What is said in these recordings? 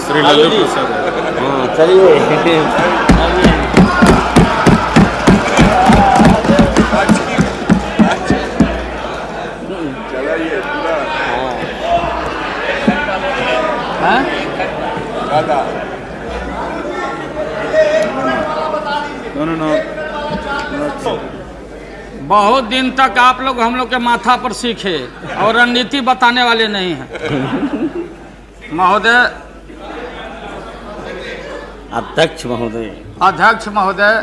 श्री लल्लू प्रसाद। हाँ चलिए। बहुत दिन तक आप लोग हम लोग के माथा पर सीखे और रणनीति बताने वाले नहीं हैं। महोदय, अध्यक्ष महोदय, अध्यक्ष महोदय,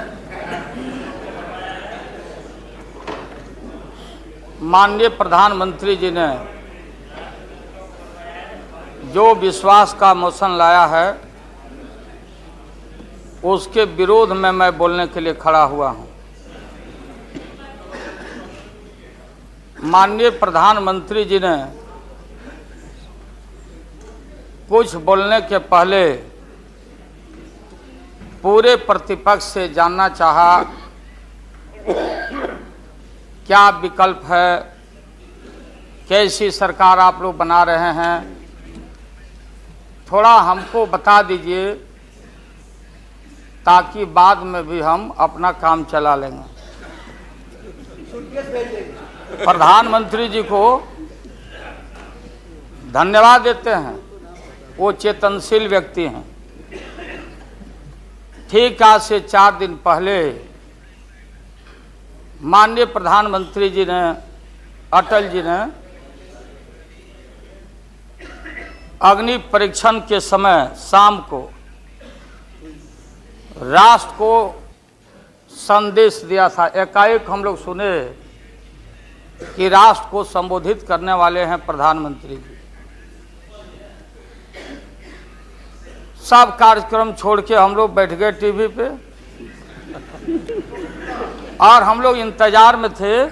माननीय प्रधानमंत्री जी ने जो विश्वास का मोशन लाया है उसके विरोध में मैं बोलने के लिए खड़ा हुआ हूं। माननीय प्रधानमंत्री जी ने कुछ बोलने के पहले पूरे प्रतिपक्ष से जानना चाहा क्या विकल्प है, कैसी सरकार आप लोग बना रहे हैं, थोड़ा हमको बता दीजिए ताकि बाद में भी हम अपना काम चला लेंगे। प्रधानमंत्री जी को धन्यवाद देते हैं, वो चेतनशील व्यक्ति हैं। ठीक आज से 4 दिन पहले माननीय प्रधानमंत्री जी ने, अटल जी ने अग्नि परीक्षण के समय शाम को राष्ट्र को संदेश दिया था। एकाएक हम लोग सुने कि राष्ट्र को संबोधित करने वाले हैं प्रधानमंत्री जी। सब कार्यक्रम छोड़ के हम लोग बैठ गए टीवी पे और हम लोग इंतजार में थे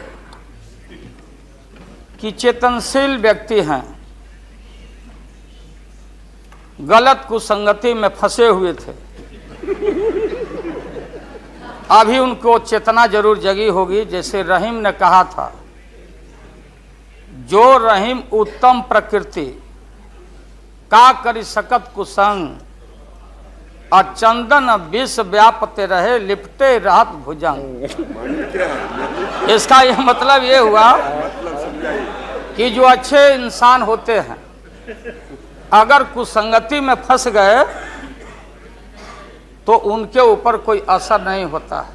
कि चेतनशील व्यक्ति हैं, गलत कुसंगति में फंसे हुए थे, अभी उनको चेतना जरूर जगी होगी। जैसे रहीम ने कहा था, जो रहीम उत्तम प्रकृति का करी सकत कुसंग, और चंदन विष व्यापते रहे लिपटे रहत भुजंग। इसका यह मतलब ये हुआ कि जो अच्छे इंसान होते हैं अगर कुसंगति में फंस गए तो उनके ऊपर कोई असर नहीं होता है।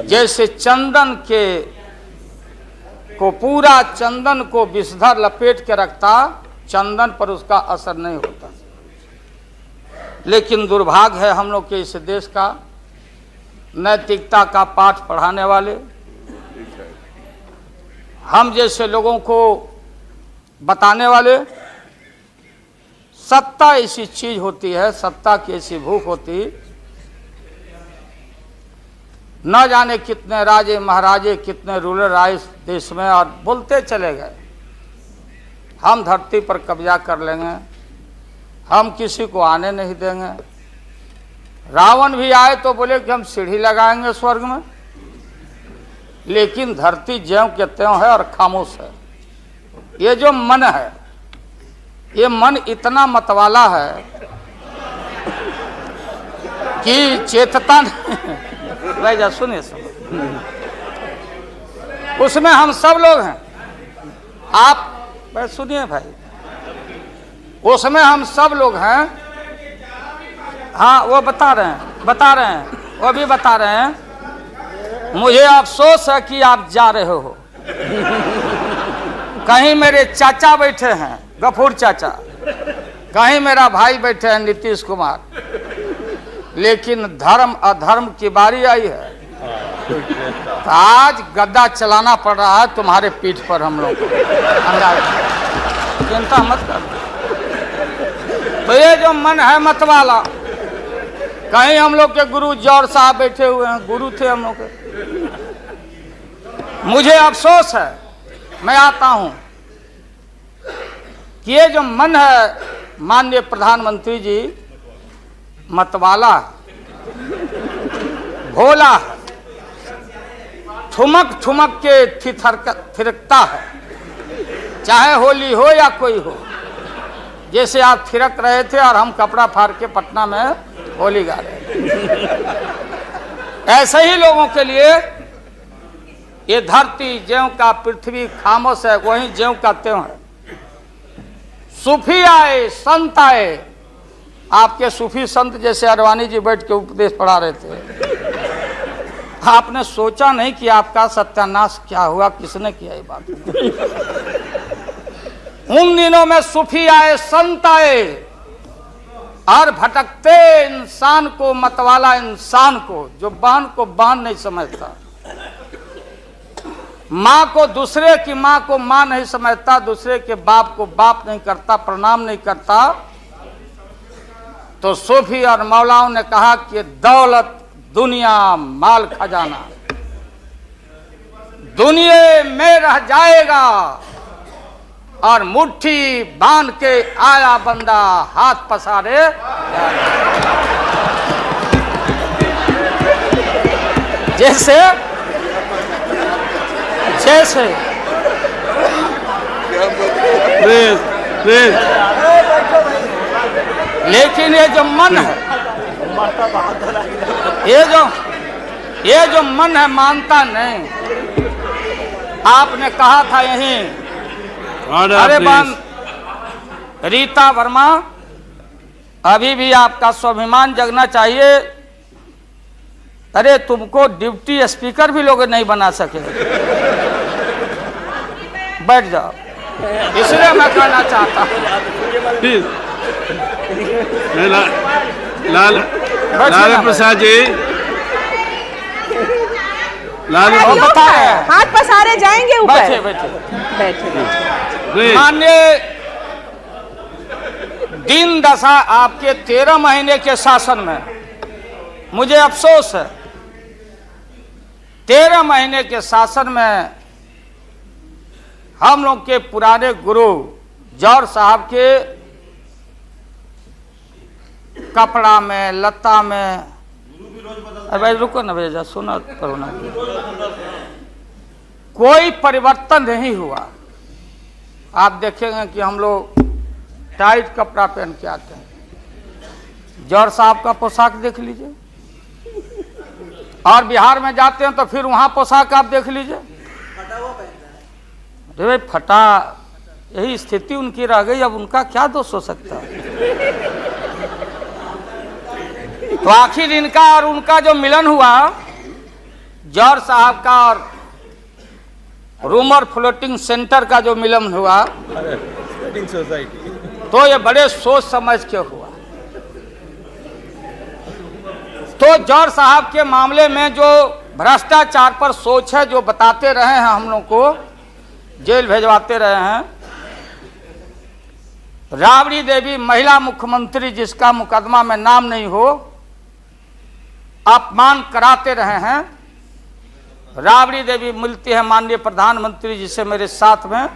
जैसे चंदन के को पूरा चंदन को विषधर लपेट के रखता, चंदन पर उसका असर नहीं होता। लेकिन दुर्भाग्य है हम लोग के इस देश का, नैतिकता का पाठ पढ़ाने वाले हम जैसे लोगों को बताने वाले, सत्ता ऐसी चीज होती है, सत्ता की ऐसी भूख होती, न जाने कितने राजे महाराजे कितने रूलर आए इस देश में और बोलते चले गए हम धरती पर कब्जा कर लेंगे, हम किसी को आने नहीं देंगे। रावण भी आए तो बोले कि हम सीढ़ी लगाएंगे स्वर्ग में, लेकिन धरती ज्यों के त्यों है और खामोश है। ये जो मन है, ये मन इतना मतवाला है कि चेतता भाई जा सुनिए उसमें हम सब लोग हैं। आप भाई सुनिए भाई, उसमें हम सब लोग हैं। हाँ वो बता रहे हैं, वो भी बता रहे हैं। मुझे अफसोस है कि आप जा रहे हो, कहीं मेरे चाचा बैठे हैं गफूर चाचा, कहीं मेरा भाई बैठे हैं नीतीश कुमार, लेकिन धर्म अधर्म की बारी आई है तो आज गद्दा चलाना पड़ रहा है तुम्हारे पीठ पर हम लोग को। चिंता मत कर। तो ये जो मन है मतवाला, कहीं हम लोग के गुरु जौहर साहब बैठे हुए हैं, गुरु थे हम लोग के। मुझे अफसोस है, मैं आता हूं कि ये जो मन है माननीय प्रधानमंत्री जी मतवाला, भोला, ठुमक ठुमक के थिरकता है, चाहे होली हो या कोई हो। जैसे आप थिरक रहे थे और हम कपड़ा फाड़ के पटना में होली गा रहे थे। ऐसे ही लोगों के लिए ये धरती ज्यों का पृथ्वी खामोश है, वहीं ज्यों का त्यों है। सूफी आए, संत आए, आपके सूफी संत जैसे अडवाणी जी बैठ के उपदेश पढ़ा रहे थे। आपने सोचा नहीं कि आपका सत्यानाश क्या हुआ, किसने किया ये बात। उन दिनों में सूफी आए, संत आए और भटकते इंसान को, मतवाला इंसान को, जो बांध को बांध नहीं समझता, माँ को दूसरे की माँ को माँ नहीं समझता, दूसरे के बाप को बाप नहीं करता, प्रणाम नहीं करता, तो सूफी और मौलाओं ने कहा कि दौलत, दुनिया, माल, खजाना दुनिया में रह जाएगा और मुट्ठी बांध के आया बंदा हाथ पसारे। जैसे जैसे लेकिन ये जो मन है, ये जो मन है मानता नहीं। आपने कहा था यहीं, अरे बन रीता वर्मा, अभी भी आपका स्वाभिमान जगना चाहिए। अरे तुमको डिप्टी स्पीकर भी लोग नहीं बना सके। बैठ जाओ, इसलिए मैं कहना चाहता हूँ। लालू प्रसाद जी, लालू हाथ पसारे जाएंगे ऊपर। बैठे बैठे बैठे। माननीय दिन दशा आपके 13 महीने के शासन में, मुझे अफसोस है, 13 महीने के शासन में हम लोग के पुराने गुरु जौहर साहब के कपड़ा में, लता में, अरे भाई रुको ना भैया, सुना करो ना, कोई परिवर्तन नहीं हुआ। आप देखेंगे कि हम लोग टाइट कपड़ा पहन के आते हैं। जौहर साहब का पोशाक देख लीजिए, और बिहार में जाते हैं तो फिर वहां पोशाक आप देख लीजिए। अरे भाई फटा, यही स्थिति उनकी रह गई, अब उनका क्या दोष हो सकता है। तो आखिर इनका और उनका जो मिलन हुआ, जौहर साहब का और रूमर फ्लोटिंग सेंटर का जो मिलन हुआ, तो ये बड़े सोच समझ के हुआ। तो जौहर साहब के मामले में जो भ्रष्टाचार पर सोच है, जो बताते रहे हैं, हम लोग को जेल भेजवाते रहे हैं। राबड़ी देवी महिला मुख्यमंत्री, जिसका मुकदमा में नाम नहीं हो, अपमान कराते रहे हैं। राबड़ी देवी मिलती है माननीय प्रधानमंत्री जी से मेरे साथ में,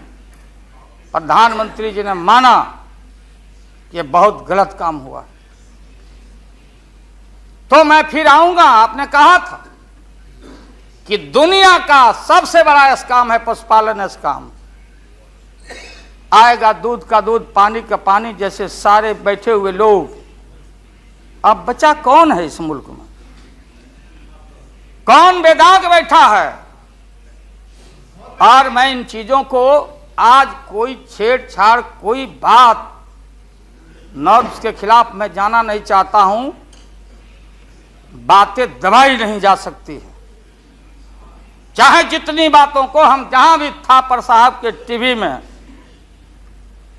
प्रधानमंत्री जी ने माना कि बहुत गलत काम हुआ। तो मैं फिर आऊंगा, आपने कहा था कि दुनिया का सबसे बड़ा स्काम है पशुपालन स्काम। आएगा दूध का दूध, पानी का पानी, जैसे सारे बैठे हुए लोग। अब बचा कौन है इस मुल्क में? कौन बेदाग बैठा है? और मैं इन चीजों को आज कोई छेड़छाड़, कोई बात नॉर्म्स के खिलाफ मैं जाना नहीं चाहता हूं। बातें दबाई नहीं जा सकती है, चाहे जितनी बातों को हम जहां भी थापर साहब के टीवी में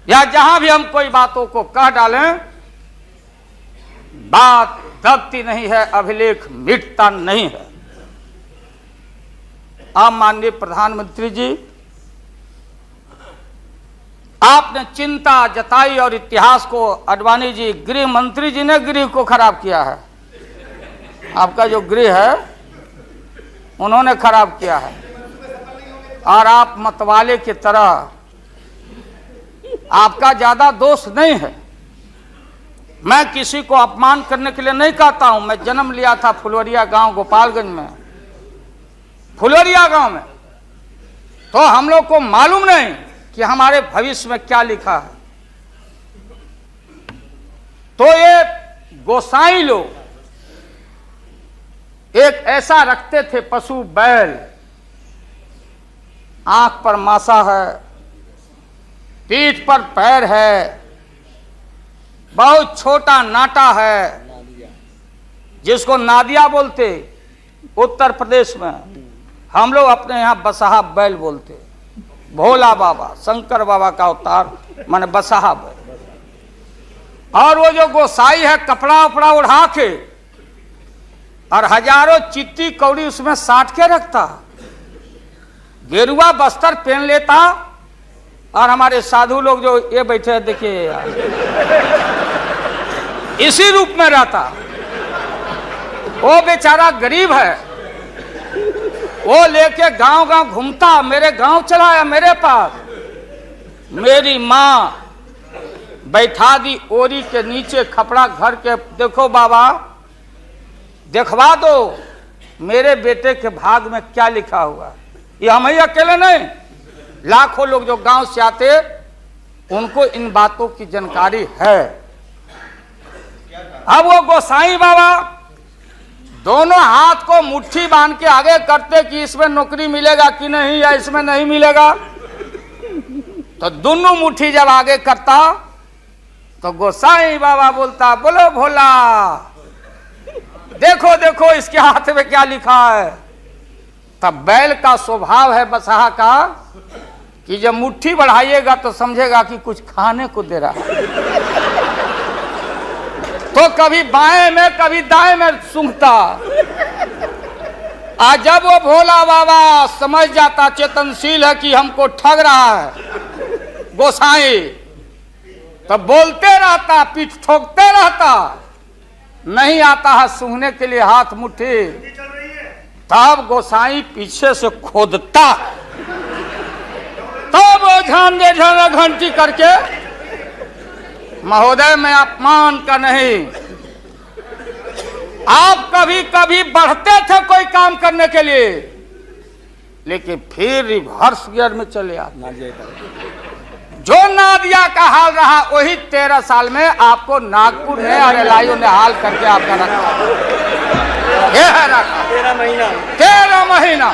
या जहां भी हम कोई बातों को कह डालें, बात दबती नहीं है, अभिलेख मिटता नहीं है। अब माननीय प्रधानमंत्री जी, आपने चिंता जताई और इतिहास को, आडवाणी जी, गृह मंत्री जी ने गृह को खराब किया है। आपका जो गृह है उन्होंने खराब किया है, और आप मतवाले की तरह, आपका ज्यादा दोष नहीं है। मैं किसी को अपमान करने के लिए नहीं कहता हूं। मैं जन्म लिया था फुलवरिया गांव, गोपालगंज में, फुलवरिया गांव में। तो हम लोग को मालूम नहीं कि हमारे भविष्य में क्या लिखा है। तो ये गोसाई लोग एक ऐसा रखते थे पशु बैल, आंख पर मासा है, पीठ पर पैर है, बहुत छोटा नाटा है, जिसको नादिया बोलते उत्तर प्रदेश में, हम लोग अपने यहाँ बसहा बैल बोलते। भोला बाबा शंकर बाबा का अवतार माने बसहा बैल। और वो जो गोसाई है कपड़ा उपड़ा उड़ा के और हजारों चिट्टी कौड़ी उसमें साट के रखता, गेरुआ बस्तर पहन लेता, और हमारे साधु लोग जो ये बैठे हैं देखिए यार, इसी रूप में रहता। वो बेचारा गरीब है, वो लेके गांव गांव घूमता, मेरे गांव चला आया मेरे पास। मेरी माँ बैठा दी ओरी के नीचे खपड़ा घर के, देखो बाबा देखवा दो मेरे बेटे के भाग में क्या लिखा हुआ। ये हम ही अकेले नहीं, लाखों लोग जो गांव से आते उनको इन बातों की जानकारी है। अब वो गोसाई बाबा दोनों हाथ को मुट्ठी बांध के आगे करते कि इसमें नौकरी मिलेगा कि नहीं या इसमें नहीं मिलेगा। तो दोनों मुट्ठी जब आगे करता तो गोसाई बाबा बोलता, बोलो भोला, देखो देखो इसके हाथ में क्या लिखा है। तब बैल का स्वभाव है बसहा का कि जब मुट्ठी बढ़ाइएगा तो समझेगा कि कुछ खाने को दे रहा है, तो कभी बाएं में कभी दाएं में सूंघता। आज जब वो भोला बाबा समझ जाता चेतनशील है कि हमको ठग रहा है गोसाई, तो बोलते रहता, पीठ ठोकते रहता, नहीं आता है सूंघने के लिए हाथ मुट्ठी। तब गोसाई पीछे से खोदता, तब वो ध्यान दे घंटी करके, महोदय मैं अपमान का नहीं, आप कभी कभी बढ़ते थे कोई काम करने के लिए, लेकिन फिर रिवर्स गियर में चले आते। जो नादिया का हाल रहा वही 13 साल में आपको नागपुर ने और एलआईओ ने हाल करके आपका रखा। ये है रखा 13 महीना।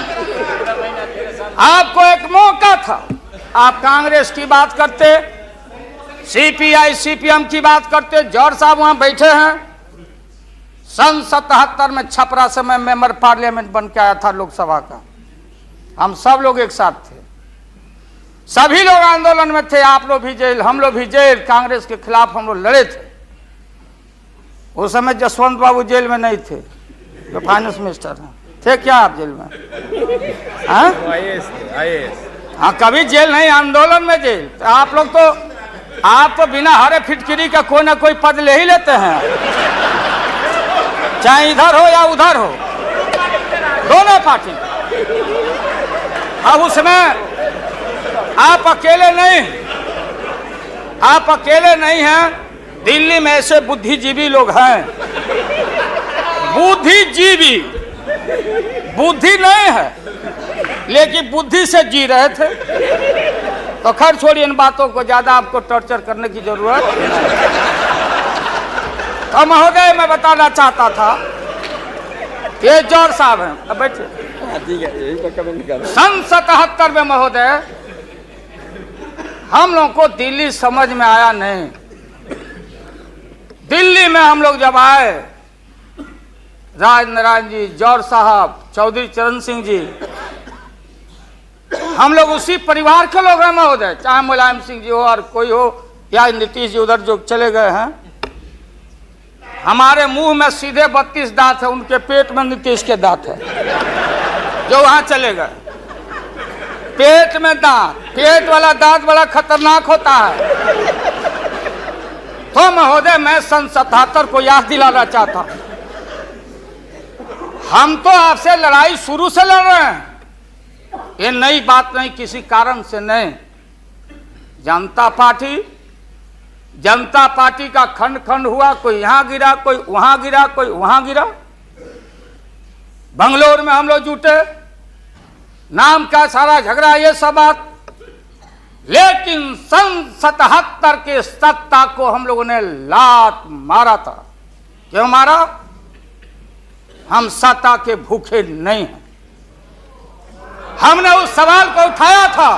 आपको एक मौका था, आप कांग्रेस की बात करते, सीपीआई सीपीएम की बात करते। जौहर साहब वहां बैठे हैं। सन 77 में छपरा से मैं मेंबर पार्लियामेंट बन के आया था लोकसभा का। हम सब लोग एक साथ थे, सभी लोग आंदोलन में थे। आप लोग भी जेल, हम लोग भी जेल, कांग्रेस के खिलाफ हम लोग लड़े थे। उस समय जसवंत बाबू जेल में नहीं थे, जो फाइनेंस मिनिस्टर हैं। थे क्या आप जेल में? हाँ, कभी जेल नहीं, आंदोलन में जेल। तो आप लोग तो, आप तो बिना हरे फिटकिरी का कोई ना कोई पद ले ही लेते हैं, चाहे इधर हो या उधर हो, दोनों पार्टी। अब उसमें आप अकेले नहीं, आप अकेले नहीं हैं। दिल्ली में ऐसे बुद्धिजीवी लोग हैं, बुद्धिजीवी, बुद्धि नहीं है लेकिन बुद्धि से जी रहे थे। तो खैर छोड़िए इन बातों को, ज्यादा आपको टॉर्चर करने की जरूरत। तो महोदय मैं बताना चाहता था, ये जौहर साहब हैं, अब बैठे। सन 77 में महोदय हम लोग को दिल्ली समझ में आया नहीं। दिल्ली में हम लोग जब आए, राज नारायण जी, जौहर साहब, चौधरी चरण सिंह जी, हम लोग उसी परिवार के लोग हैं महोदय, चाहे मुलायम सिंह जी हो और कोई हो, या नीतीश जी उधर जो चले गए हैं। हमारे मुंह में सीधे 32 दांत है, उनके पेट में नीतीश के दांत है, जो वहां चले गए। पेट में दांत, पेट वाला दांत बड़ा खतरनाक होता है। तो महोदय मैं सन 77 को याद दिलाना चाहता हूं, हम तो आपसे लड़ाई शुरू से लड़ रहे हैं, ये नई बात नहीं, किसी कारण से नहीं। जनता पार्टी का खंड खंड हुआ, कोई यहां गिरा, कोई वहां गिरा, कोई वहां गिरा। बंगलोर में हम लोग जुटे, नाम का सारा झगड़ा, ये सब बात। लेकिन सन 77 के सत्ता को हम लोगों ने लात मारा था। क्यों मारा? हम सत्ता के भूखे नहीं हैं। हमने उस सवाल को उठाया था।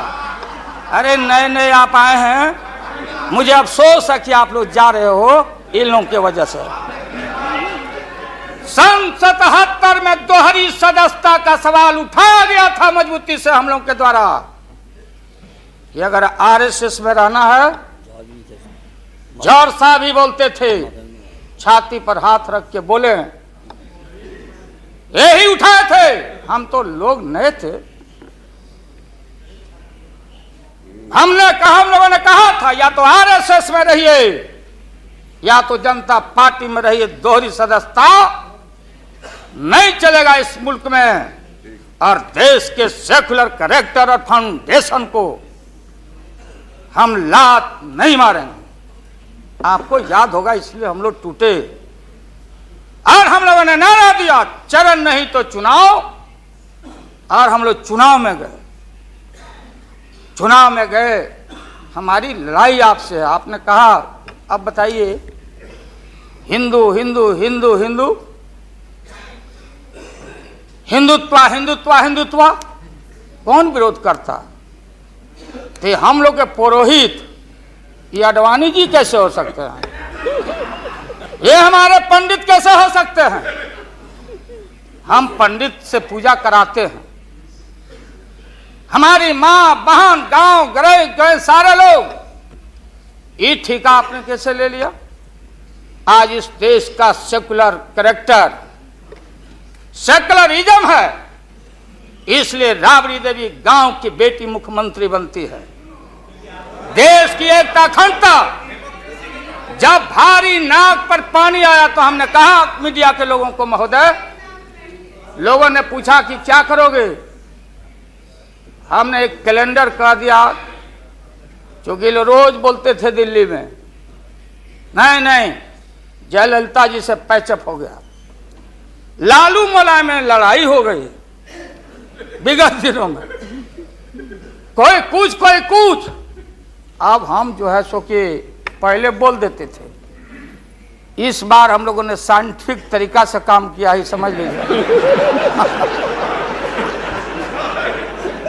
अरे नए नए आप आए हैं, मुझे अफसोस है कि आप लोग जा रहे हो इन लोगों की वजह से। सन 77 में दोहरी सदस्यता का सवाल उठाया गया था मजबूती से हम लोगों के द्वारा कि अगर आरएसएस में रहना है, जौहर साहब भी बोलते थे, छाती पर हाथ रख के बोले, यही उठाए थे। हम तो लोग नए थे। हम लोगों ने कहा था या तो आरएसएस में रहिए या तो जनता पार्टी में रहिए, दोहरी सदस्यता नहीं चलेगा इस मुल्क में। और देश के सेकुलर कैरेक्टर और फाउंडेशन को हम लात नहीं मारेंगे। आपको याद होगा, इसलिए हम लोग टूटे और हम लोगों ने नारा दिया, चरण नहीं तो चुनाव। और हम लोग चुनाव में गए। चुनाव में गए, हमारी लड़ाई आपसे है। आपने कहा अब बताइए, हिंदू हिंदू हिंदू हिंदू हिंदुत्व हिंदुत्व हिंदुत्व कौन विरोध करता? तो हम लोग के पुरोहित ये अडवाणी जी कैसे हो सकते हैं? ये हमारे पंडित कैसे हो सकते हैं? हम पंडित से पूजा कराते हैं। हमारी माँ बहन गांव गए सारे लोग। ये ठेका आपने कैसे ले लिया? आज इस देश का सेकुलर कैरेक्टर सेकुलरिज्म है, इसलिए राबड़ी देवी गांव की बेटी मुख्यमंत्री बनती है। देश की एकता अखंडता। जब भारी नाक पर पानी आया तो हमने कहा मीडिया के लोगों को, महोदय, लोगों ने पूछा कि क्या करोगे? हमने एक कैलेंडर कर दिया, क्योंकि लोग रोज बोलते थे दिल्ली में, नहीं जयललिता जी से पैचअप हो गया, लालू मुलायम में लड़ाई हो गई विगत दिनों में, कोई कुछ। अब हम जो है सो कि पहले बोल देते थे। इस बार हम लोगों ने साइंटिफिक तरीका से काम किया ही, समझ लीजिए।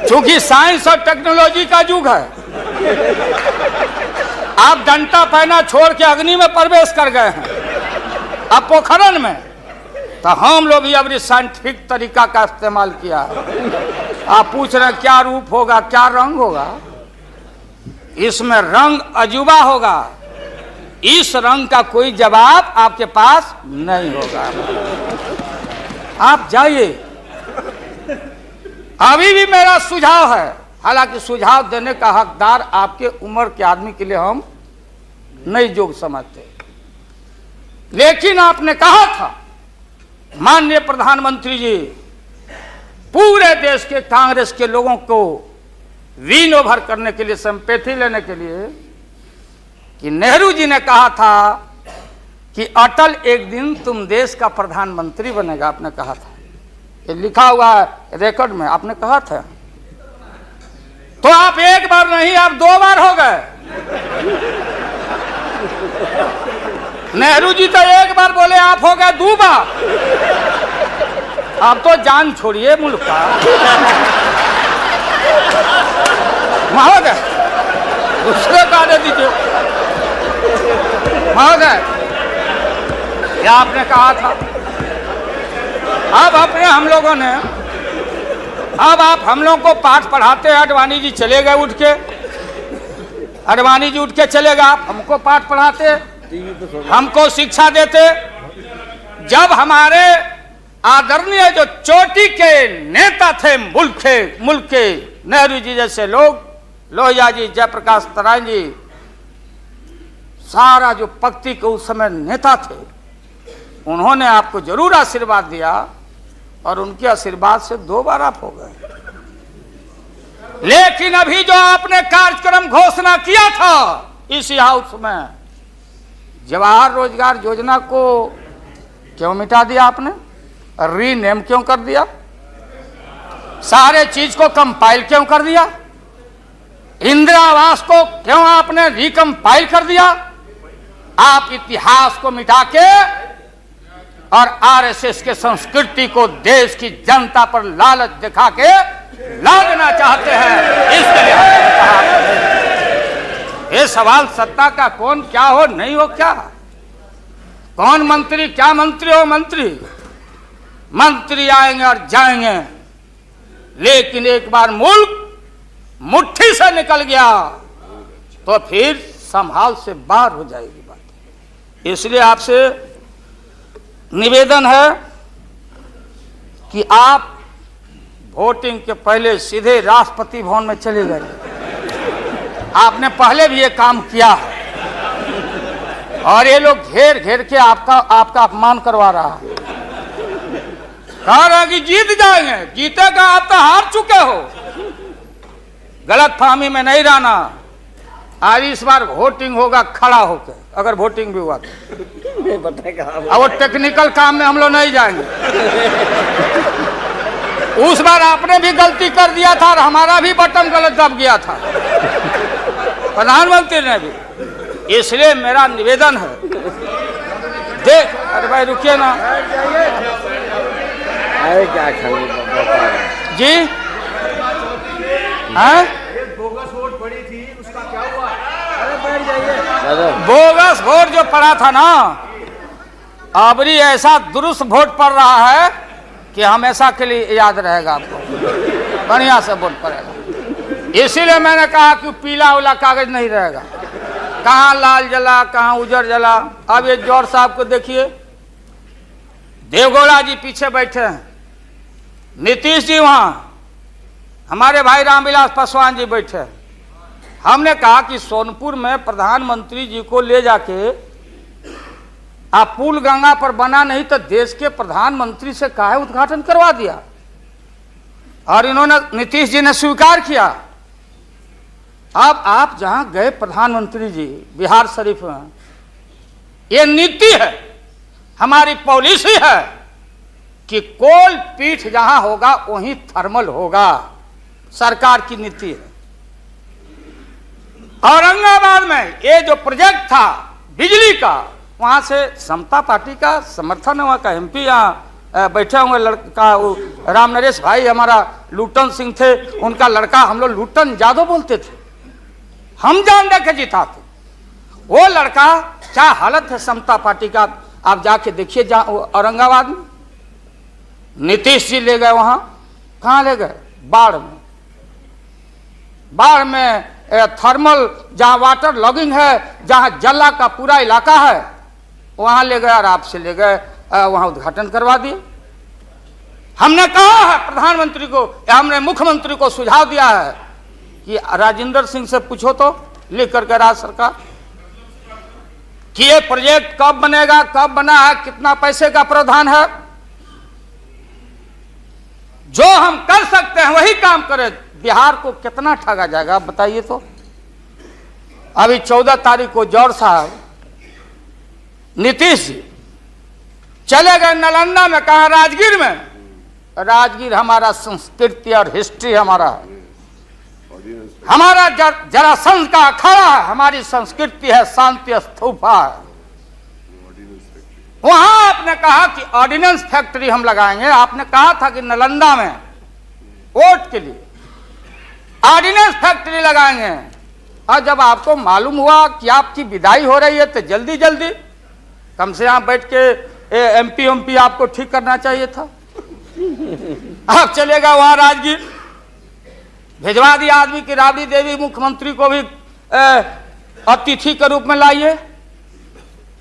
क्योंकि साइंस और टेक्नोलॉजी का युग है। आप डंडा पहना छोड़ के अग्नि में प्रवेश कर गए हैं, अब पोखरन में। तो हम लोग भी अब साइंटिफिक तरीका का इस्तेमाल किया है। आप पूछ रहे हैं क्या रूप होगा, क्या रंग होगा? इसमें रंग अजूबा होगा। इस रंग का कोई जवाब आपके पास नहीं होगा। आप जाइए। अभी भी मेरा सुझाव है, हालांकि सुझाव देने का हकदार आपके उम्र के आदमी के लिए हम नहीं योग्य समझते, लेकिन आपने कहा था माननीय प्रधानमंत्री जी, पूरे देश के कांग्रेस के लोगों को विन ओवर करने के लिए, सिंपैथी लेने के लिए, कि नेहरू जी ने कहा था कि अटल एक दिन तुम देश का प्रधानमंत्री बनेगा। आपने कहा था, ये लिखा हुआ है रिकॉर्ड में, आपने कहा था। तो आप एक बार नहीं, आप 2 बार हो गए। नेहरू जी तो एक बार बोले, आप हो गए 2 बार। आप तो जान छोड़िए मुल्क का। महोदय, दूसरे का दे दीजिए। महोदय, क्या आपने कहा था? अब अपने हम लोगों ने, अब आप हम लोगों को पाठ पढ़ाते हैं। अडवाणी जी चले गए उठ के, अडवाणी जी उठ के चले गए, आप हमको पाठ पढ़ाते, हमको शिक्षा देते। जब हमारे आदरणीय जो चोटी के नेता थे मुल्क के नेहरू जी जैसे लोग, लोहिया जी, जयप्रकाश नारायण जी, सारा जो पक्ति के उस समय नेता थे, उन्होंने आपको जरूर आशीर्वाद दिया और उनके आशीर्वाद से 2 बार आप हो गए। लेकिन अभी जो आपने कार्यक्रम घोषणा किया था इसी हाउस में, जवाहर रोजगार योजना को क्यों मिटा दिया आपने? रीनेम क्यों कर दिया? सारे चीज को कंपाइल क्यों कर दिया? इंदिरा आवास को क्यों आपने रिकम्पाइल कर दिया? आप इतिहास को मिटा के और आरएसएस के संस्कृति को देश की जनता पर लालच दिखा के लादना चाहते हैं। इसके लिए हमने कहा ये सवाल सत्ता का कौन क्या हो नहीं हो, क्या कौन मंत्री, क्या मंत्री हो मंत्री, मंत्री आएंगे और जाएंगे, लेकिन एक बार मुल्क मुट्ठी से निकल गया तो फिर संभाल से बाहर हो जाएगी बात। इसलिए आपसे निवेदन है कि आप वोटिंग के पहले सीधे राष्ट्रपति भवन में चले गए। आपने पहले भी ये काम किया है और ये लोग घेर घेर के आपका अपमान करवा रहा है। कह रहा कि जीत जाएंगे, जीतेगा, आप तो हार चुके हो। गलत फहमी में नहीं रहना। आज इस बार वोटिंग होगा खड़ा होकर, अगर वोटिंग भी हुआ तो। और वो टेक्निकल काम में हम लोग नहीं जाएंगे। उस बार आपने भी गलती कर दिया था और हमारा भी बटन गलत दब गया था, प्रधानमंत्री ने भी। इसलिए मेरा निवेदन है, देख, अरे भाई रुकिए ना। अरे क्या जी हाँ, बोगस वोट पड़ी थी, उसका क्या हुआ? बोगस वोट जो पड़ा था ना, अबरी ऐसा दुरुस्त वोट पड़ रहा है कि हमेशा के लिए याद रहेगा आपको, बढ़िया से वोट पड़ेगा। इसीलिए मैंने कहा कि पीला वाला कागज नहीं रहेगा, कहाँ लाल जला कहाँ उजर जला। अब ये जौहर साहब को देखिए, देवगौड़ा जी पीछे बैठे हैं, नीतीश जी वहाँ, हमारे भाई रामविलास पासवान जी बैठे हैं। हमने कहा कि सोनपुर में प्रधानमंत्री जी को ले जाके आप पुल गंगा पर बना नहीं तो देश के प्रधानमंत्री से काहे उद्घाटन करवा दिया, और इन्होंने, नीतीश जी ने स्वीकार किया। अब आप जहां गए प्रधानमंत्री जी बिहार शरीफ में, ये नीति है, हमारी पॉलिसी है कि कोल पीठ जहां होगा वहीं थर्मल होगा, सरकार की नीति है। औरंगाबाद में ये जो प्रोजेक्ट था बिजली का, वहां से समता पार्टी का समर्थन है, वहां का एमपी यहाँ बैठे हुए लड़का राम नरेश भाई हमारा लूटन सिंह थे, उनका लड़का हम लोग लूटन यादव बोलते थे, हम जान दे के जीता थे। वो लड़का क्या हालत है समता पार्टी का, आप जाके देखिए औरंगाबाद में। नीतीश जी ले गए वहां, कहाँ ले गए? बाढ़ में। बाढ़ में थर्मल जहां वाटर लॉगिंग है, जहां जला का पूरा इलाका है, वहां ले गए और आपसे ले गए, वहां उद्घाटन करवा दिए। हमने कहा है प्रधानमंत्री को, हमने मुख्यमंत्री को सुझाव दिया है कि राजेंद्र सिंह से पूछो तो, लिख करके राज्य सरकार, कि ये प्रोजेक्ट कब बनेगा, कब बना है, कितना पैसे का प्रावधान है। जो हम कर सकते हैं वही काम करें। बिहार को कितना ठगा जाएगा आप बताइए तो। अभी 14 तारीख को जौहर साहब, नीतीश जी चले गए नालंदा में, कहा राजगीर में। राजगीर हमारा संस्कृति और हिस्ट्री हमारा है, हमारा जरासंध का अखाड़ा है, हमारी संस्कृति है, शांति स्तूपा है। वहां आपने कहा कि ऑर्डिनेंस फैक्ट्री हम लगाएंगे। आपने कहा था कि नालंदा में वोट के लिए ऑर्डिनेंस फैक्ट्री लगाएंगे, और जब आपको मालूम हुआ कि आपकी विदाई हो रही है तो जल्दी जल्दी कम से यहाँ बैठ के एमपी आपको ठीक करना चाहिए था। आप चलेगा वहां राजगीर, भिजवा दिया आदमी की राबड़ी देवी मुख्यमंत्री को भी अतिथि के रूप में लाइए।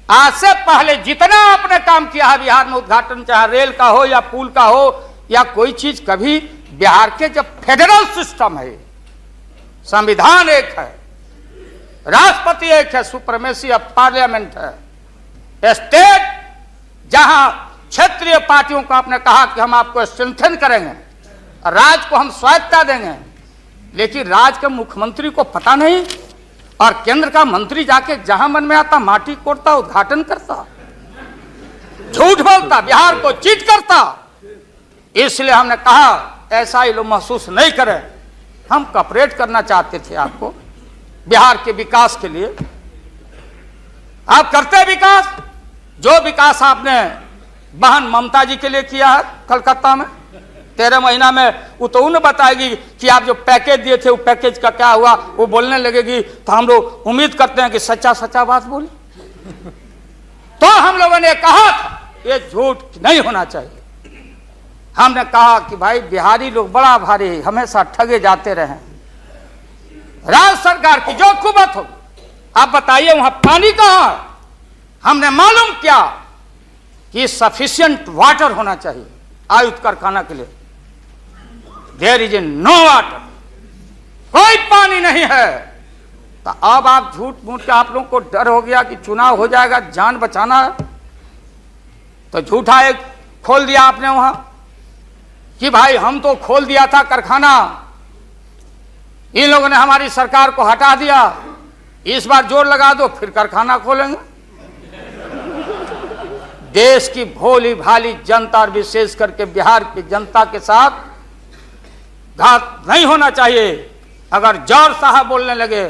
आज से पहले जितना आपने काम किया है बिहार में, उद्घाटन चाहे रेल का हो या पुल का हो या कोई चीज, कभी बिहार के जब फेडरल सिस्टम है, संविधान एक है, राष्ट्रपति एक है, सुप्रीमेसी ऑफ पार्लियामेंट है, स्टेट जहां क्षेत्रीय पार्टियों को आपने कहा कि हम आपको स्ट्रेंथन करेंगे, राज्य को हम स्वायत्तता देंगे, लेकिन राज्य के मुख्यमंत्री को पता नहीं, और केंद्र का मंत्री जाके जहां मन में आता माटी कोड़ता, उद्घाटन करता, झूठ बोलता, बिहार को चीट करता। इसलिए हमने कहा ऐसा ही लोग महसूस नहीं करें। हम कॉपरेट करना चाहते थे आपको बिहार के विकास के लिए। आप करते विकास, जो विकास आपने बहन ममता जी के लिए किया है कलकत्ता में 13 महीना में, वो तो उन्हें बताएगी कि आप जो पैकेज दिए थे वो पैकेज का क्या हुआ। वो बोलने लगेगी तो हम लोग उम्मीद करते हैं कि सच्चा सच्चा बात बोले। तो हम लोगों ने कहा था ये झूठ नहीं होना चाहिए। हमने कहा कि भाई बिहारी लोग बड़ा भारी हमेशा ठगे जाते रहे। राज्य सरकार की जो कुबत हो, आप बताइए वहां पानी कहां है? हमने मालूम किया कि सफिशिएंट वाटर होना चाहिए आयुध कारखाना के लिए। देयर इज नो वाटर, कोई पानी नहीं है। तो अब आप झूठ मूठ के आप लोगों को डर हो गया कि चुनाव हो जाएगा, जान बचाना है, तो झूठा एक खोल दिया आपने वहां कि भाई हम तो खोल दिया था कारखाना, इन लोगों ने हमारी सरकार को हटा दिया, इस बार जोर लगा दो फिर कारखाना खोलेंगे। देश की भोली भाली जनता और विशेष करके बिहार की जनता के साथ घात नहीं होना चाहिए। अगर जौहर साहब बोलने लगे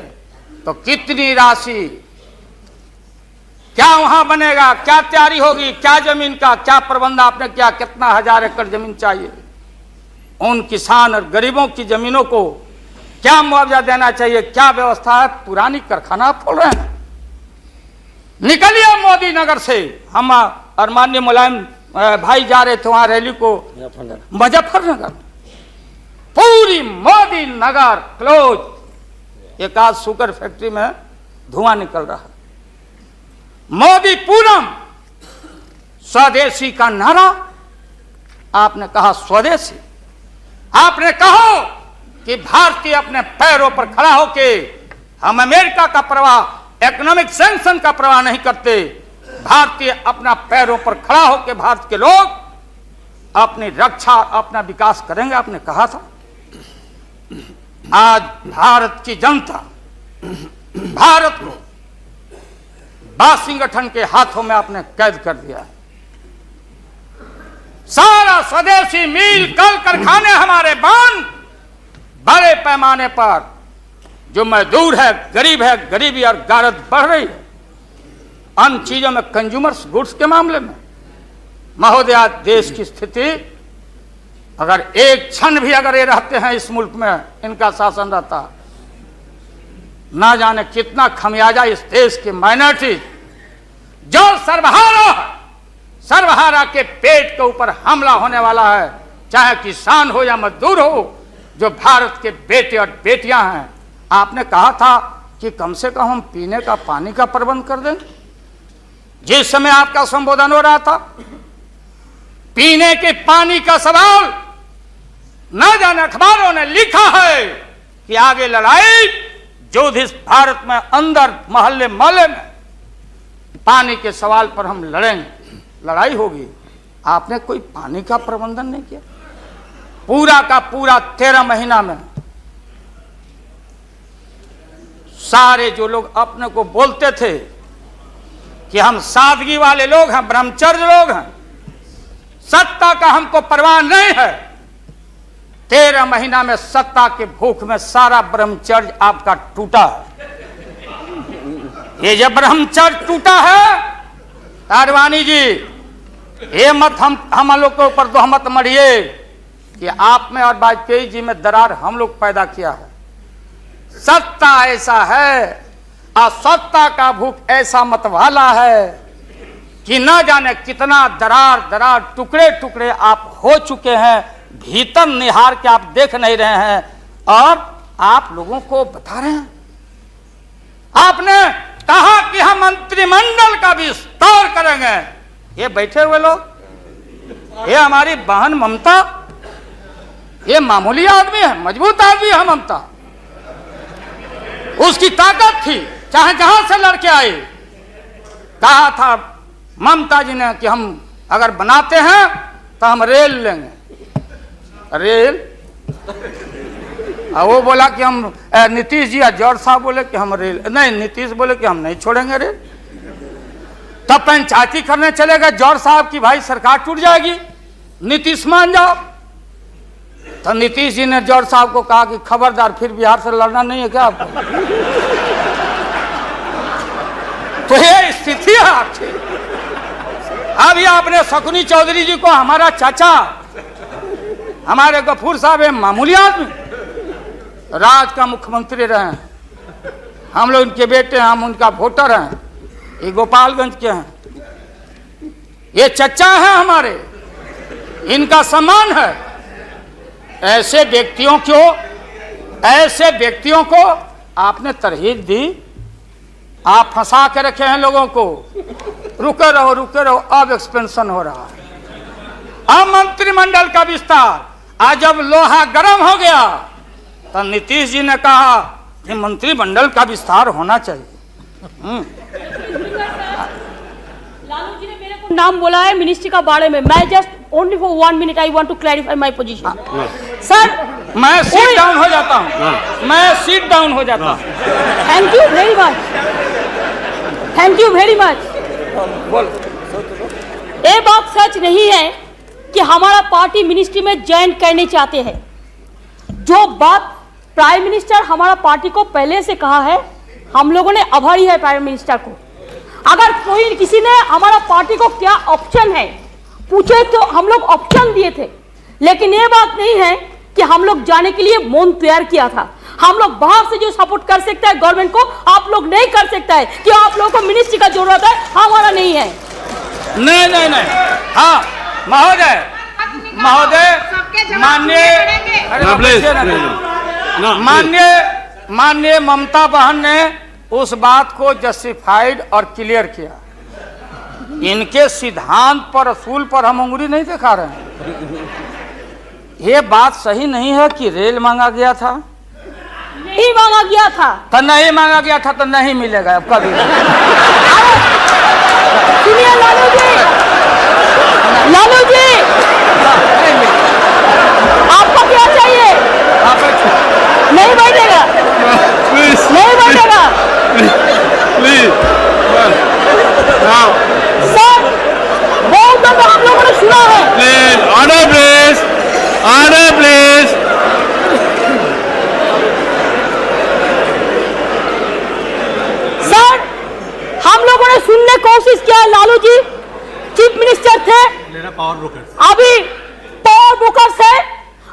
तो कितनी राशि, क्या वहां बनेगा, क्या तैयारी होगी, क्या जमीन का क्या प्रबंध आपने किया, कितना 1000 एकड़ जमीन चाहिए, उन किसान और गरीबों की जमीनों को क्या मुआवजा देना चाहिए, क्या व्यवस्था है। पुरानी कारखाना खोल रहे हैं। निकलिए मोदी नगर से। हम और माननीय मुलायम भाई जा रहे थे वहां रैली को मुजफ्फरनगर, पूरी मोदी नगर क्लोज। एक आज शुगर फैक्ट्री में धुआं निकल रहा है। मोदी पूरम, स्वदेशी का नारा आपने कहा, स्वदेशी आपने कहो कि भारतीय अपने पैरों पर खड़ा होके, हम अमेरिका का प्रवाह, इकोनॉमिक सैंक्शन का प्रवाह नहीं करते। भारतीय अपना पैरों पर खड़ा होके भारत के लोग अपनी रक्षा, अपना विकास करेंगे, आपने कहा था। आज भारत की जनता भारत को वाशिंगटन के हाथों में आपने कैद कर दिया है। सारा स्वदेशी मील कल कारखाने हमारे बंद, बड़े पैमाने पर जो मजदूर है, गरीबी और गारत बढ़ रही है। अन्य चीजों में, कंज्यूमर्स गुड्स के मामले में महोदया, देश की स्थिति अगर एक क्षण भी अगर ये रहते हैं इस मुल्क में, इनका शासन रहता, ना जाने कितना खमियाजा इस देश के माइनॉरिटीज जो सर्वहारा के पेट के ऊपर हमला होने वाला है, चाहे किसान हो या मजदूर हो, जो भारत के बेटे और बेटियां हैं। आपने कहा था कि कम से कम हम पीने का पानी का प्रबंध कर दें। जिस समय आपका संबोधन हो रहा था, पीने के पानी का सवाल, न जाने अखबारों ने लिखा है कि आगे लड़ाई जो इस भारत में अंदर मोहल्ले मोहल्ले में पानी के सवाल पर हम लड़ेंगे, लड़ाई होगी। आपने कोई पानी का प्रबंधन नहीं किया। पूरा का पूरा 13 महीना में सारे जो लोग अपने को बोलते थे कि हम सादगी वाले लोग हैं, ब्रह्मचर्य लोग हैं, सत्ता का हमको परवाह नहीं है, 13 महीना में सत्ता के भूख में सारा ब्रह्मचर्य आपका टूटा है। ये जब ब्रह्मचर्य टूटा है, आडवाणी जी, ये मत हम लोग के ऊपर तोहमत मढ़िए कि आप में और वाजपेयी जी में दरार हम लोग पैदा किया है। सत्ता ऐसा है और सत्ता का भूख ऐसा मतवाला है कि न जाने कितना दरार टुकड़े टुकड़े आप हो चुके हैं, भीतर निहार के आप देख नहीं रहे हैं और आप लोगों को बता रहे हैं। आपने कहा कि हम मंत्रिमंडल का विस्तार करेंगे। ये बैठे हुए लोग, ये हमारी बहन ममता, ये मामूली आदमी है, मजबूत आदमी है ममता। उसकी ताकत थी, चाहे जहां से लड़के आए। कहा था ममता जी ने कि हम अगर बनाते हैं तो हम रेल लेंगे, रेल। वो बोला कि हम, नीतीश जी या जौहर साहब बोले कि हम रेल नहीं, नीतीश बोले कि हम नहीं छोड़ेंगे रेल। तब पंचायती करने चले गए जौहर साहब की भाई सरकार टूट जाएगी, नीतीश मान जाओ। तो नीतीश जी ने जॉर्ज साहब को कहा कि खबरदार, फिर बिहार से लड़ना नहीं है क्या आपको? तो ये स्थिति है आपकी। अब ये आपने शकुनी चौधरी जी को हमारा चाचा, हमारे गफूर साहब है मामूली आदमी, राज का मुख्यमंत्री रहे हैं, हम लोग उनके बेटे हैं, हम उनका वोटर हैं, ये गोपालगंज के हैं, ये चचा हैं हमारे, इनका सम्मान है। ऐसे व्यक्तियों को आपने तरहीब दी, आप फंसा के रखे हैं लोगों को। रुके रहो, अब एक्सपेंशन हो रहा है। अब मंत्रिमंडल का विस्तार, आज जब लोहा गर्म हो गया तो नीतीश जी ने कहा कि मंत्रिमंडल का विस्तार होना चाहिए। लालू जी ने मेरे को नाम बोला है मिनिस्ट्री का बारे में। मैं just only for 1 minute I want to clarify my position. Sir मैं सीट डाउन हो जाता हूँ, मैं सीट डाउन हो जाता हूँ। Thank you very much, thank you very much. ये बात सच नहीं है कि हमारा पार्टी मिनिस्ट्री में ज्वाइन करने चाहते हैं। जो बात प्राइम मिनिस्टर हमारा पार्टी को पहले से कहा है, हम लोगों ने आभारी है प्राइम मिनिस्टर को। अगर कोई किसी ने हमारा पार्टी को क्या ऑप्शन है पूछे तो हम लोग ऑप्शन दिए थे, लेकिन ये बात नहीं है कि हम लोग जाने के लिए मन तैयार किया था। हम लोग बाहर से जो सपोर्ट कर सकता है गवर्नमेंट को, आप लोग नहीं कर सकता है कि आप लोगों को मिनिस्ट्री का जरूरत है, हमारा नहीं है। नहीं, हाँ महोदय, माननीय ममता बहन ने उस बात को जस्टिफाइड और क्लियर किया। इनके सिद्धांत पर, असूल पर हम उंगली नहीं दिखा रहे हैं। ये बात सही नहीं है कि रेल मांगा गया था, नहीं मांगा गया था तो नहीं मांगा गया था तो नहीं मिलेगा अब कभी। सुनिए लालू जी, आपको क्या चाहिए? नहीं बैठेगा, नहीं बैठेगा सर। बहुत दफा हम लोगों ने सुना है। Order please. सर हम लोगों ने सुनने की कोशिश किया। लालू जी चीफ मिनिस्टर थे, अभी पावर ब्रोकर्स है,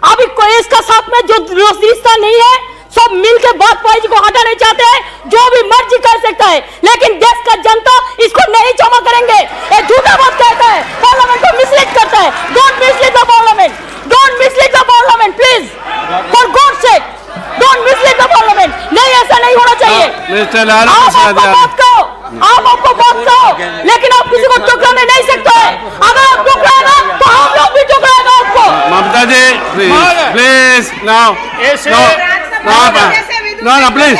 अभी कोई इसका साथ में जो रिश्ता नहीं है, सब मिलकर बात बाजी को हटाना चाहते हैं। जो भी मर्जी कर सकता है, लेकिन देश का जनता इसको नहीं क्षमा करेंगे। ये झूठा बात कहता है, पार्लियामेंट को मिसलीड करता है। Don't mislead the parliament, don't mislead the parliament please, for God sake don't mislead the parliament. नहीं, ऐसा नहीं होना चाहिए। आप आपको बात कहो, लेकिन आप किसी को टुकराने नहीं सकते हैं। अगर आप टुकराएगा तो हम लोग भी टुकराएगा आपको। Mamata ji please now please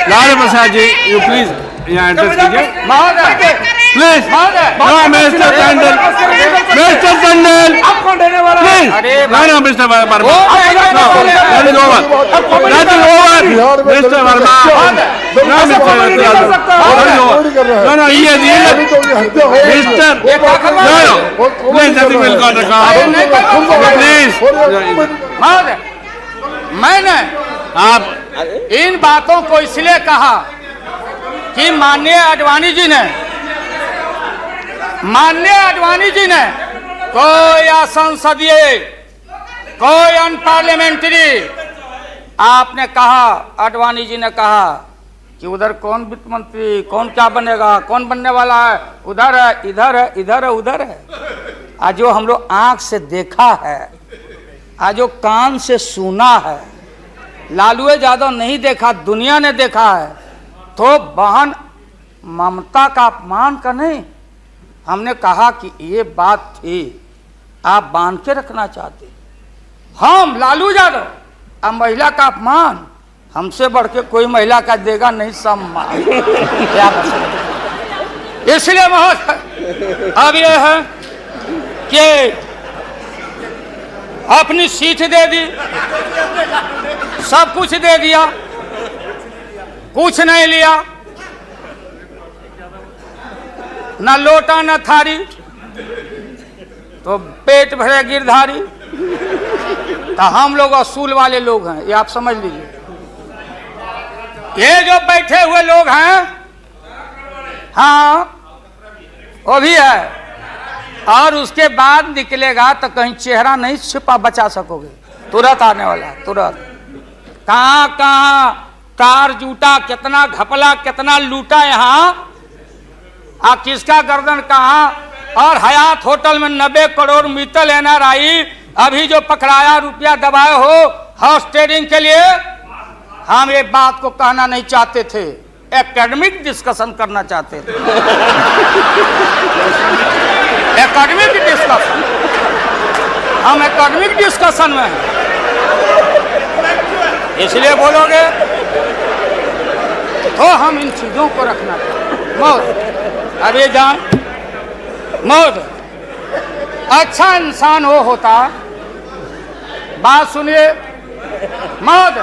Lalu Prasad ji you please यहाँ एड्रेस कीजिए please. Mister Tandon please, mister Verma, mister Verma, मैंने आप इन बातों को इसलिए कहा कि माननीय आडवाणी जी ने कोई असंसदीय, कोई अनपार्लियामेंट्री, आपने कहा, आडवाणी जी ने कहा कि उधर कौन वित्त मंत्री, कौन क्या बनेगा, कौन बनने वाला है, उधर है, इधर है, इधर है, उधर है। आज जो हम लोग आंख से देखा है, आज जो कान से सुना है, लालू यादव नहीं देखा, दुनिया ने देखा है। तो बहन ममता का अपमान का नहीं, हमने कहा कि ये बात थी, आप बांध के रखना चाहते। हम लालू यादव, अब महिला का अपमान हमसे बढ़ के कोई महिला का देगा नहीं सम्मान। क्या बताएं? इसलिए महोदय अब ये है कि अपनी सीट दे दी, सब कुछ दे दिया, कुछ नहीं लिया, न लोटा न थारी। तो पेट भरे गिरधारी। तो हम लोग असूल वाले लोग हैं, ये आप समझ लीजिए। ये जो बैठे हुए लोग हैं, हाँ वो भी है। और उसके बाद निकलेगा तो कहीं चेहरा नहीं छिपा बचा सकोगे, तुरंत आने वाला है, तुरंत। कहाँ कहाँ कार जूटा, कितना घपला, कितना लूटा यहाँ, किसका गर्दन कहाँ। और हयात होटल में 90 करोड़ मित्तल NRI अभी जो पकड़ाया, रुपया दबाए हो हाउस ट्रेडिंग के लिए। हम ये बात को कहना नहीं चाहते थे, एकेडमिक डिस्कशन करना चाहते थे। एकेडमिक डिस्कशन, हम एकेडमिक डिस्कशन में हैं, इसलिए बोलोगे तो हम इन चीजों को रखना चाहिए। मौत अभी जान, मौत अच्छा इंसान वो होता, बात सुनिए, मौत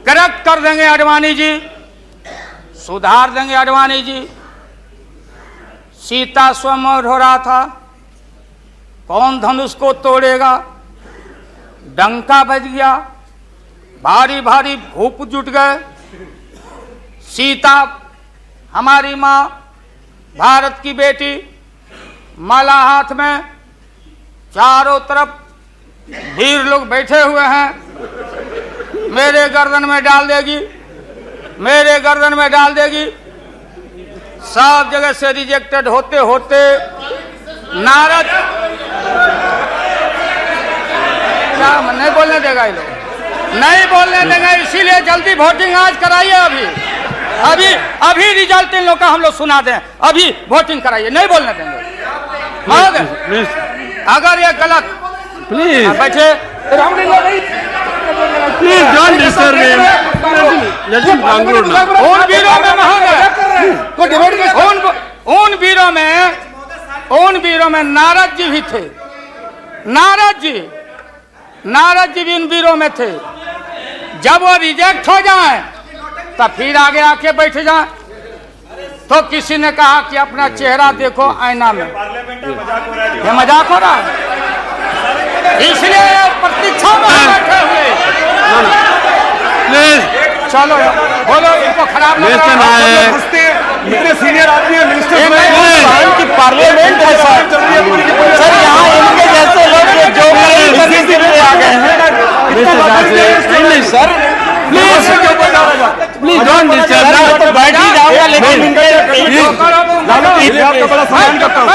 करेक्ट कर देंगे आडवाणी जी, सुधार देंगे आडवाणी जी। सीता स्वयंवर हो रहा था, कौन धनुष को तोड़ेगा, डंका बज गया, भारी भारी भूप जुट गए। सीता हमारी माँ, भारत की बेटी, माला हाथ में, चारों तरफ वीर लोग बैठे हुए हैं। मेरे गर्दन में डाल देगी, मेरे गर्दन में डाल देगी। सब जगह से रिजेक्टेड होते होते नारद क्या नहीं बोलने देगा, ये लोग नहीं बोलने देगा, इसीलिए जल्दी वोटिंग आज कराइए। अभी अभी रिजल्ट इन लोग का हम लोग सुना दें, अभी वोटिंग कराइए, नहीं बोलने देंगे। अगर ये गलत, प्लीज बैठे, please don't disturb him, let him conclude now. उन वीरों में उन वीरों में नारद जी भी थे। नारद जी भी इन वीरों में थे। जब वो रिजेक्ट हो जाए तब फिर आगे आके बैठ जाए। तो किसी ने कहा कि अपना चेहरा देखो आईना में, ये मजाक हो रहा है, इसलिए प्रतीक्षा में बैठे हुए। प्लीज चलो बोलो, इनको खराब लग मिस्टर रहा है। नायक, इतने सीनियर आदमी है मिनिस्टर की पार्लियामेंट है सर, यहाँ इनके जैसे लोग जो करने के लिए आ गए हैं। नहीं sir, please please don't disturb. मैं तो बैठ ही जाऊंगा, लेकिन आपका बड़ा सम्मान करता हूँ।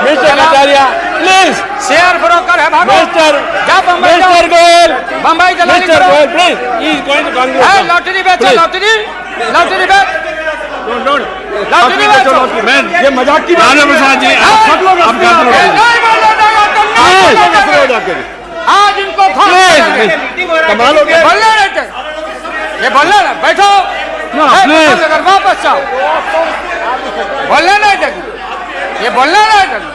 Mister Acharya please, share broker है भागो। Mister Goyal, Bombay mister Goyal please, he is going to conclude. Lottery बेचो, लॉटरी बेच, लॉटरी बेचो। मैं ये मजाक की राणा प्रसाद जी, आप कंक्लूड कीजिए। आज इनको कमाल हो गया। बोलने रहते, ये बोलने ना, बैठो, प्लीज वापस जाओ, बोलने नहीं देंगे, ये बोलने नहीं देंगे।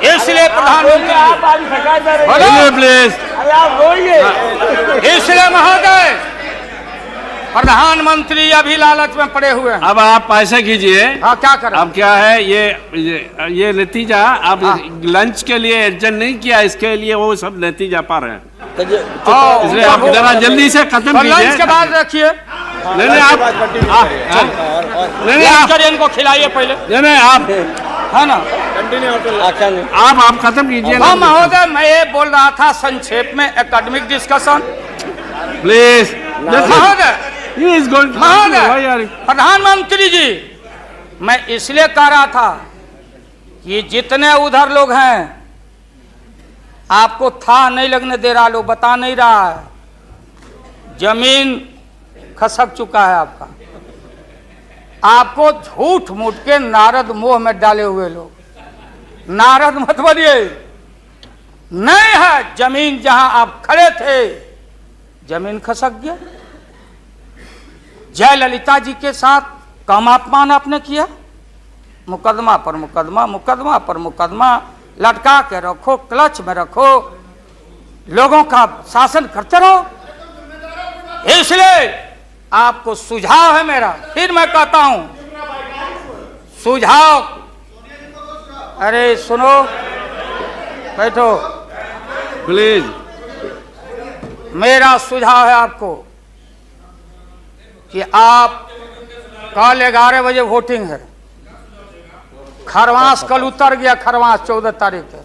इसलिए प्रधानमंत्री बोलो, प्लीज, इसलिए महोदय प्रधानमंत्री अभी लालच में पड़े हुए हैं। अब आप पैसे कीजिए। हाँ, क्या करें? अब क्या है ये नतीजा, आप लंच के लिए एडजस्ट नहीं किया, इसके लिए वो सब नतीजा पा रहे हैं। इसलिए आप जरा जल्दी से खत्म कीजिए। लंच के बाद रखिए, नहीं आप करिए, इनको खिलाइए पहले, नहीं आप है ना। आप खत्म कीजिए। हाँ महोदय, मैं ये बोल रहा था संक्षेप में एकेडमिक डिस्कशन। प्लीज महोदय, महोदय, प्रधानमंत्री जी, मैं इसलिए कह रहा था कि जितने उधर लोग हैं आपको था नहीं लगने दे रहा, लोग बता नहीं रहा है, जमीन खसक चुका है आपका। आपको झूठ मूठ के नारद मोह में डाले हुए लोग, नारद मत बनिए। नहीं है जमीन, जहां आप खड़े थे जमीन खसक गया। जयललिता जी के साथ कम अपमान आपने किया, मुकदमा पर मुकदमा, मुकदमा पर मुकदमा लटका के रखो, क्लच में रखो, लोगों का शासन करते रहो। इसलिए आपको सुझाव है मेरा, फिर मैं कहता हूं, सुझाव अरे सुनो, बैठो। प्लीज। मेरा सुझाव है आपको कि आप कल 11 बजे वोटिंग है। खरवास कल उतर गया, खरवास 14 तारीख है।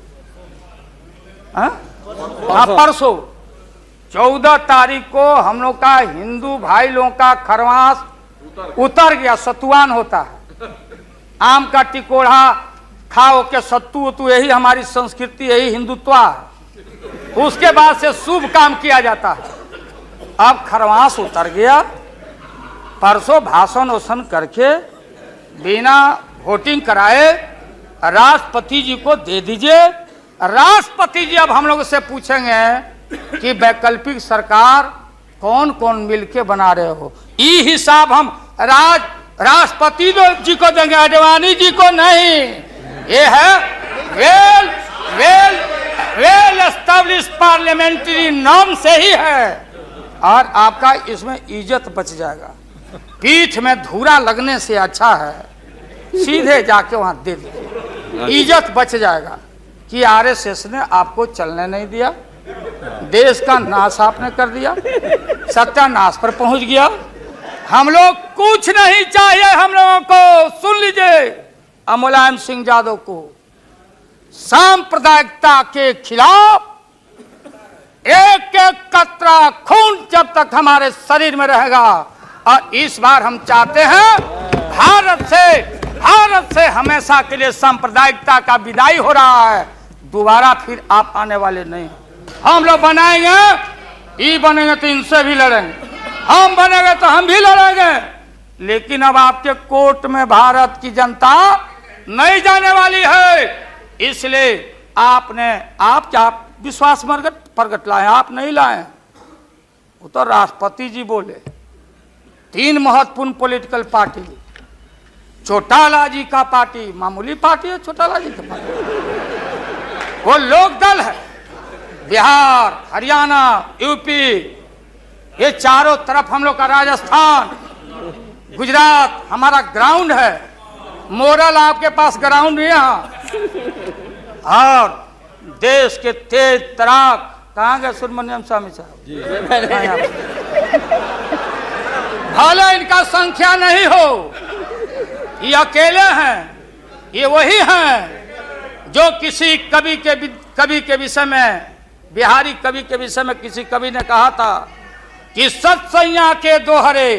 हाँ, परसों 14 तारीख को हम लोग का हिंदू भाई लोगों का खरवास उतर गया। सतुआन होता है, आम का टिकोड़ा खाओ के सत्तू उतू, यही हमारी संस्कृति, यही हिंदुत्व है। उसके बाद से शुभ काम किया जाता है। अब खरवास उतर गया, परसों भाषण वोषण करके बिना वोटिंग कराए राष्ट्रपति जी को दे दीजिए। राष्ट्रपति जी अब हम लोग से पूछेंगे कि वैकल्पिक सरकार कौन कौन मिलके बना रहे हो। ये हिसाब हम राष्ट्रपति जी को देंगे, आडवाणी जी को नहीं। ये है वेल एस्टेब्लिश पार्लियामेंट्री नॉर्म से ही है। और आपका इसमें इज्जत बच जाएगा। पीठ में धूरा लगने से अच्छा है सीधे जाके वहां दे दीजिए, इज्जत बच जाएगा। कि आरएसएस ने आपको चलने नहीं दिया, देश का नाश आपने कर दिया, सत्यानाश पर पहुंच गया। हम लोग कुछ नहीं चाहिए हम लोगों को। सुन लीजिए, मुलायम सिंह यादव को सांप्रदायिकता के खिलाफ एक एक कतरा खून जब तक हमारे शरीर में रहेगा। और इस बार हम चाहते हैं भारत से हमेशा के लिए सांप्रदायिकता का विदाई हो रहा है। दोबारा फिर आप आने वाले नहीं। हम लोग बनाएंगे, ये बनेंगे तो इनसे भी लड़ेंगे, हम बनेंगे तो हम भी लड़ेंगे। लेकिन अब आपके कोर्ट में भारत की जनता नहीं जाने वाली है। इसलिए आप क्या विश्वास प्रगट लाए, आप नहीं लाए। वो तो राष्ट्रपति जी बोले। 3 महत्वपूर्ण पॉलिटिकल पार्टी, चौटाला जी का पार्टी मामूली पार्टी है, चौटाला जी का पार्टी वो लोक दल है। बिहार, हरियाणा, यूपी, ये चारों तरफ हम लोग का, राजस्थान, गुजरात हमारा ग्राउंड है। मोरल आपके पास ग्राउंड है यहाँ। और देश के तेज तराक कहाँ गए सुब्रमण्यम स्वामी साहब? भले इनका संख्या नहीं हो, ये अकेले हैं। ये वही हैं जो किसी कवि के विषय में, बिहारी कवि के विषय में किसी कवि ने कहा था कि सत्सैया के दोहरे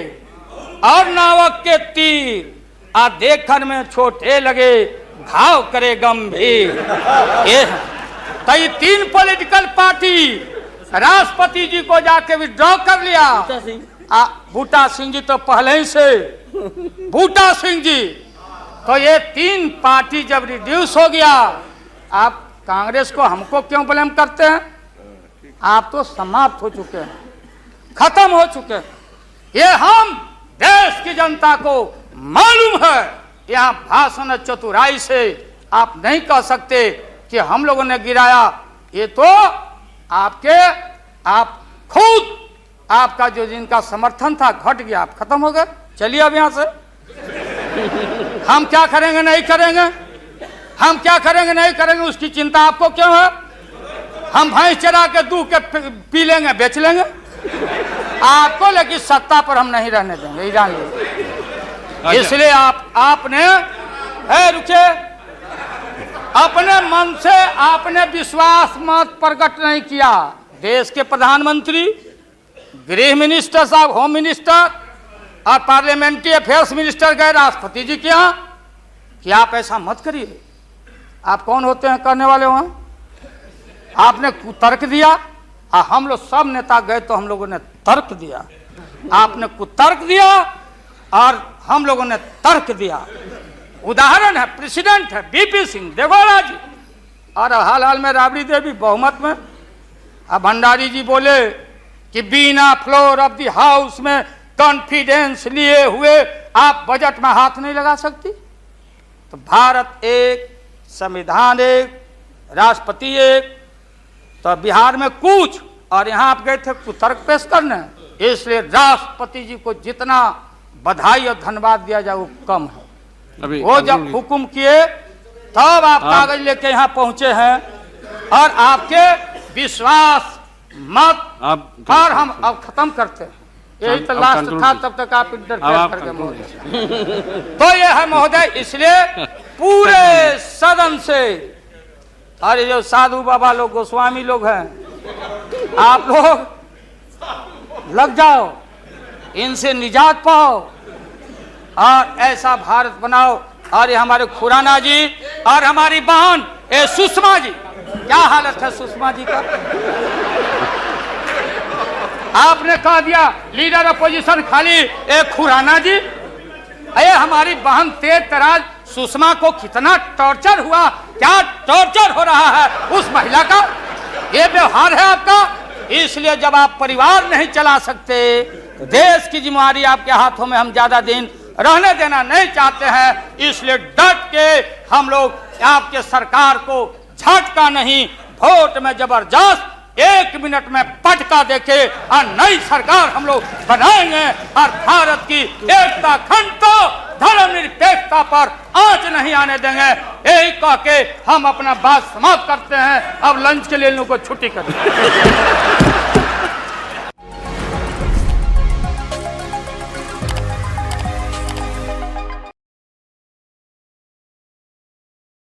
और नावक के तीर आ देखन में छोटे लगे, घाव करे गंभीर। ये तो ये 3 पॉलिटिकल पार्टी राष्ट्रपति जी को जाके विड्रॉ कर लिया। बूटा सिंह जी तो पहले ही से, बूटा सिंह जी तो ये 3 पार्टी जब रिड्यूस हो गया, आप कांग्रेस को हमको क्यों ब्लेम करते हैं? आप तो समाप्त हो चुके हैं, खत्म हो चुके हैं। ये हम देश की जनता को मालूम है। यहाँ भाषण चतुराई से आप नहीं कह सकते कि हम लोगों ने गिराया। ये तो आप खुद, आपका जो जिनका समर्थन था घट गया, आप खत्म हो गए। चलिए अब यहाँ से हम क्या करेंगे नहीं करेंगे, हम क्या करेंगे नहीं करेंगे उसकी चिंता आपको क्यों है? हम भैंस चरा के दूध के पी लेंगे, बेच लेंगे आपको, लेकिन सत्ता पर हम नहीं रहने देंगे, ये जान लीजिए। इसलिए आपने रुके, अपने मन से आपने विश्वास मत प्रकट नहीं किया। देश के प्रधानमंत्री, गृह मिनिस्टर साहब, होम मिनिस्टर और पार्लियामेंट्री अफेयर्स मिनिस्टर गए राष्ट्रपति जी के यहाँ कि आप ऐसा मत करिए। आप कौन होते हैं करने वाले? वहां आपने कुतर्क दिया और हम लोग सब नेता गए तो हम लोगों ने तर्क दिया। आपने कुतर्क दिया और हम लोगों ने तर्क दिया। उदाहरण है, प्रेसिडेंट है बीपी सिंह देवगौड़ा जी, और हाल में राबड़ी देवी बहुमत में। अब भंडारी जी बोले कि बिना फ्लोर ऑफ द हाउस में कॉन्फिडेंस लिए हुए आप बजट में हाथ नहीं लगा सकती। तो भारत एक, संविधान एक, राष्ट्रपति एक। तो बिहार में कुछ, और यहाँ आप गए थे कुतर्क पेश करने। इसलिए राष्ट्रपति जी को जितना बधाई और धन्यवाद दिया जाए वो कम है। वो जब हुक्म किए तब आप कागज लेके यहाँ पहुंचे हैं और आपके विश्वास मत और हम अब खत्म करते हैं। यही तो लास्ट था, तब तक आप इंटरफेयर कर गए महोदय। तो ये है महोदय, इसलिए पूरे सदन से, अरे जो साधु बाबा लोग, गोस्वामी लोग हैं, आप लोग लग जाओ, इनसे निजात पाओ और ऐसा भारत बनाओ। और ये हमारे खुराना जी और हमारी बहन ए सुषमा जी, क्या हालत है सुषमा जी का? आपने कह दिया लीडर अपोजिशन खाली एक खुराना जी। अरे हमारी बहन तेज तराज सुषमा को कितना टॉर्चर हुआ, क्या टॉर्चर हो रहा है उस महिला का, ये व्यवहार है आपका। इसलिए जब आप परिवार नहीं चला सकते, देश की जिम्मेदारी आपके हाथों में हम ज्यादा दिन रहने देना नहीं चाहते हैं। इसलिए डट के हम लोग आपके सरकार को झटका नहीं, वोट में जबरदस्त 1 मिनट में पटका देके और नई सरकार हम लोग बनाएंगे और भारत की एकता, अखंडता, धर्मनिरपेक्षता पर आंच नहीं आने देंगे। यही कह के हम अपना बात समाप्त करते हैं। अब लंच के लिए इन लोगों को छुट्टी कर दें।